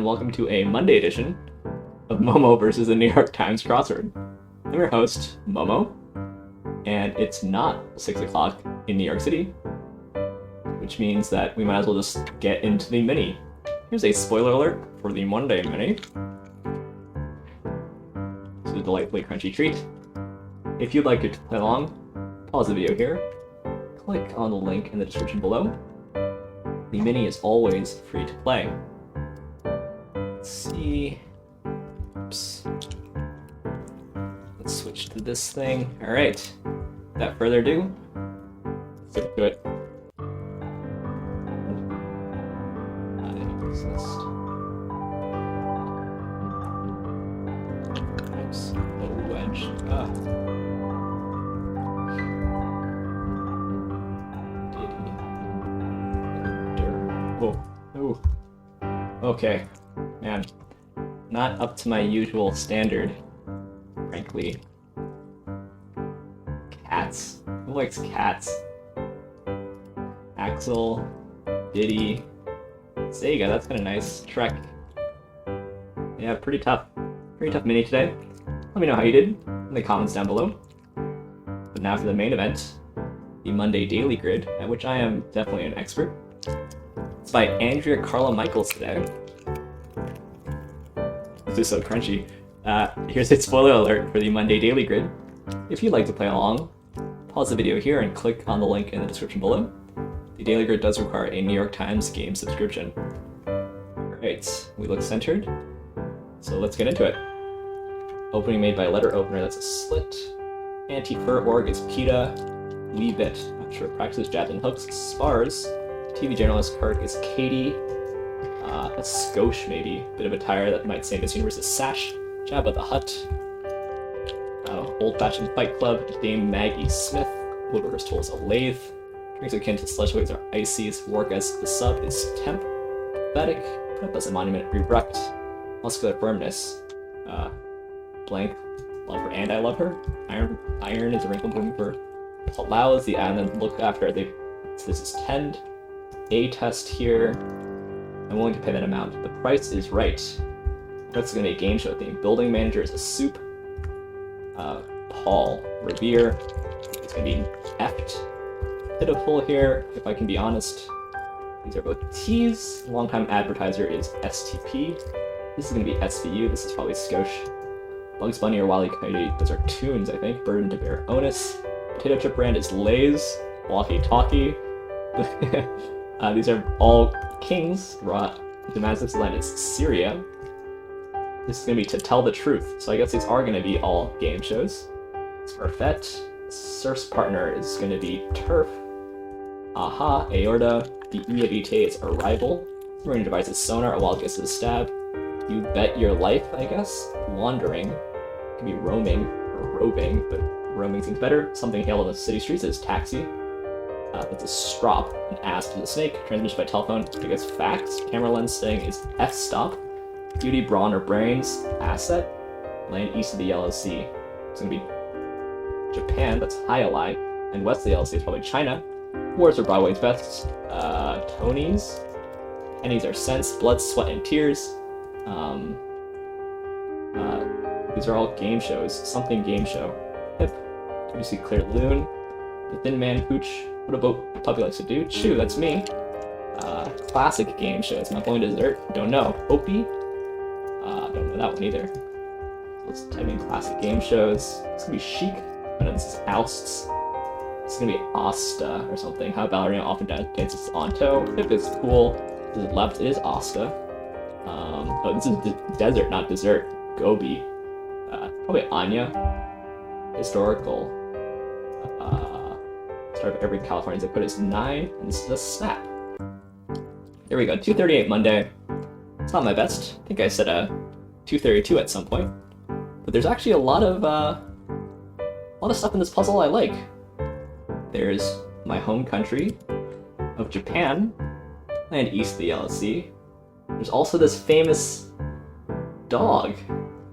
welcome to a Monday edition of Momo versus the New York Times Crossword. I'm your host, Momo, and it's not 6 o'clock in New York City, which means that we might as well just get into the mini. Here's a spoiler alert for the Monday mini. It's a delightfully crunchy treat. If you'd like to play along, pause the video here, click on the link in the description below. The mini is always free to play. Let's see. Oops. Let's switch to this thing. Alright. Without further ado, let's get to it. Nice. A wedge. Oh. Okay. Man. Not up to my usual standard, frankly. Cats. Who likes cats? Axel. Diddy. Sega, that's kind of nice. Trek. Yeah, pretty tough. Pretty tough mini today. Let me know how you did in the comments down below. But now for the main event, the Monday Daily Grid, at which I am definitely an expert. It's by Andrea, Carla, Michaels today. This is so crunchy. Here's a spoiler alert for the Monday Daily Grid. If you'd like to play along, pause the video here and click on the link in the description below. The Daily Grid does require a New York Times game subscription. Alright, we look centered. So let's get into it. Opening made by letter opener, that's a slit. Anti-fur org is PETA. Leave it. Not sure. Practices jabs and hooks. Spars. TV journalist card is Katie. A skosh maybe. Bit of a tire that might say Miss Universe is Sash. Jabba the Hutt. Old-fashioned fight club. Dame Maggie Smith. Woodworker's tool is a lathe. Drinks akin to slush waves are ices. Work as the sub is temp. Pathetic. Put up as a monument. Erect. Muscular firmness. Blank. Love her and I love her. Iron is a wrinkle blooming for allows the and then look after they. So this is tend. A test here. I'm willing to pay that amount. The price is right. That's going to be a game show theme. Building manager is a soup. Paul Revere. It's going to be effed. Pitiful here, if I can be honest. These are both T's. Longtime advertiser is STP. This is going to be SVU. This is probably Skosh. Bugs Bunny or Wile E. Coyote. Those are tunes, I think. Burden to bear onus. Potato chip brand is Lay's. Walkie Talkie. These are all kings. Damascus land is Syria. This is going to be To Tell the Truth. So I guess these are going to be all game shows. Smurfette. Surf's partner is going to be Turf. Aha. Aorta. The E of ETA is Arrival. Submarine device is Sonar. A wild guess is Stab. You Bet Your Life, I guess. Wandering. It could be roaming or roving, but roaming seems better. Something hailed on the city streets is Taxi. It's a strop, an ass to the snake. Transmission by telephone, I guess fax. Camera lens saying is f-stop. Beauty, brawn, or brains, asset. Land east of the Yellow Sea. It's going to be Japan, that's Hyalai. And west of the Yellow Sea is probably China. Wars are Broadway's best. Tony's. Pennies are cents. Blood, sweat, and tears. These are all game shows. Something game show. Hip. You see Clear Loon. The Thin Man Pooch. What a puppy likes to do? Chew, that's me. Classic game shows. Not going to dessert. Don't know. Opie? Don't know that one either. Let's type in classic game shows. It's gonna be Chic. I know this is Ousts. It's gonna be Asta or something. How Ballerina often dances on toe. Pip is cool. This is left. It is Asta. Oh, this is desert, not dessert. Gobi. Probably Anya. Historical. Start of every California zip code is 9, and this is a snap. There we go, 238 Monday. It's not my best. I think I said 232 at some point. But there's actually a lot of stuff in this puzzle I like. There's my home country of Japan, and east of the Yellow Sea. There's also this famous dog,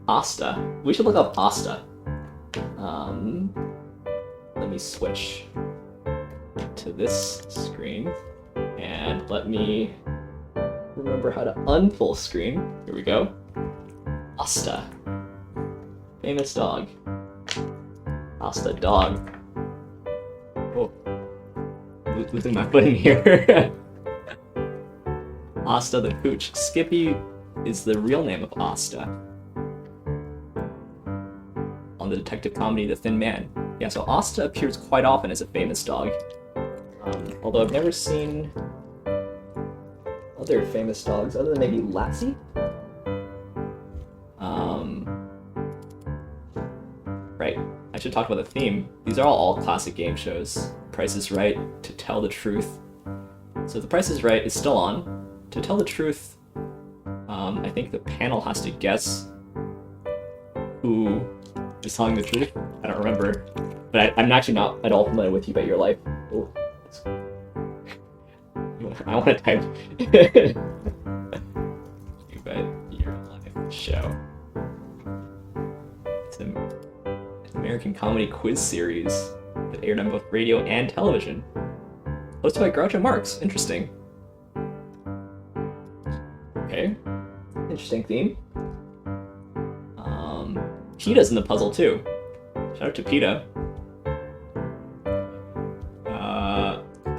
Asta. We should look up Asta. Let me switch to this screen and let me remember how to unfull screen. Here we go. Asta. Famous dog. Asta dog. Oh. Losing my footing here. Asta the Pooch. Skippy is the real name of Asta. On the detective comedy The Thin Man. Yeah, so Asta appears quite often as a famous dog. Although I've never seen other famous dogs other than maybe Lassie. Right, I should talk about the theme. These are all classic game shows. Price is Right, To Tell the Truth. So The Price is Right is still on. To tell the truth, I think the panel has to guess who is telling the truth. I don't remember, but I'm actually not at all familiar with You Bet Your Life. Oh, I want to type You Bet Your Life show. It's an American comedy quiz series that aired on both radio and television. Hosted by Groucho Marx. Interesting. Okay. Interesting theme. PETA's in the puzzle too. Shout out to PETA.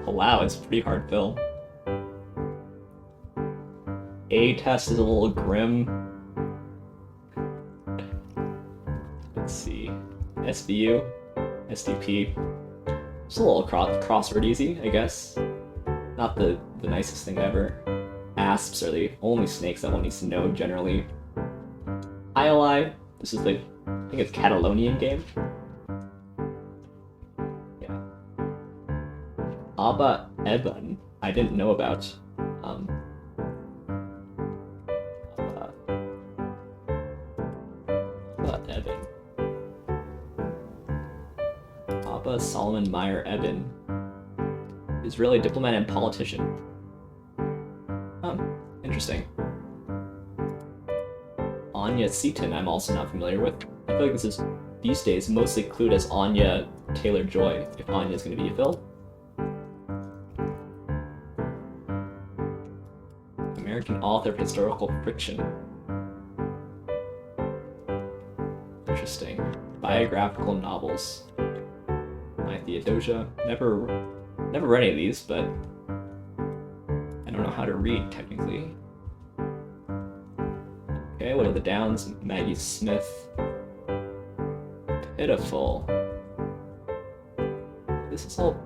Palau is a pretty hard fill. A-Test is a little grim. Let's see. SVU, SDP. Just a little crossword easy, I guess. Not the nicest thing ever. Asps are the only snakes that one needs to know generally. ILI, this is the, I think it's Catalonian game. Yeah. Abba Eban, I didn't know about. Abba Eban. Abba Solomon Meyer Eban. Israeli diplomat and politician. Interesting. Anya Seaton, I'm also not familiar with. I feel like this is, these days, mostly clued as Anya Taylor-Joy, if Anya's going to be a fill. American author of historical fiction. Interesting. Biographical novels. My Theodosia. Never read any of these, but I don't know how to read, technically. Okay, what are the downs? Maggie Smith. Pitiful. This is all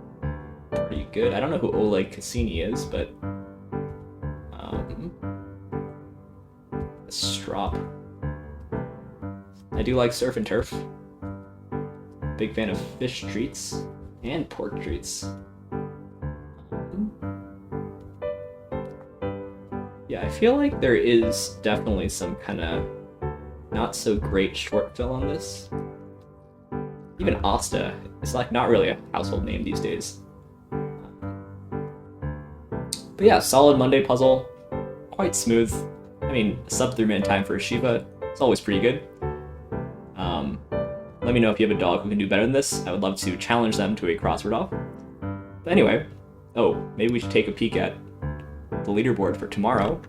pretty good. I don't know who Oleg Cassini is, but Strop. I do like Surf and Turf. Big fan of fish treats and pork treats. Yeah, I feel like there is definitely some kind of not so great short fill on this. Even Asta is like not really a household name these days. But yeah, solid Monday puzzle, quite smooth. I mean, sub 3-minute time for a Shiba, it's always pretty good. Let me know if you have a dog who can do better than this. I would love to challenge them to a crossword-off. But anyway, oh, maybe we should take a peek at the leaderboard for tomorrow.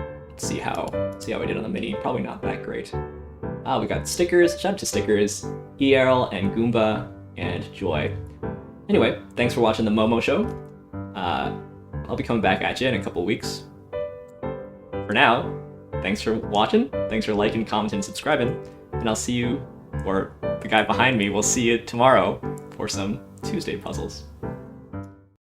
Let's see how we did on the mini. Probably not that great. We got stickers. Shout out to stickers. ERL and Goomba and Joy. Anyway, thanks for watching the Momo show. I'll be coming back at you in a couple weeks. For now, thanks for watching. Thanks for liking, commenting, and subscribing. And I'll see you, or the guy behind me will see you tomorrow for some Tuesday puzzles.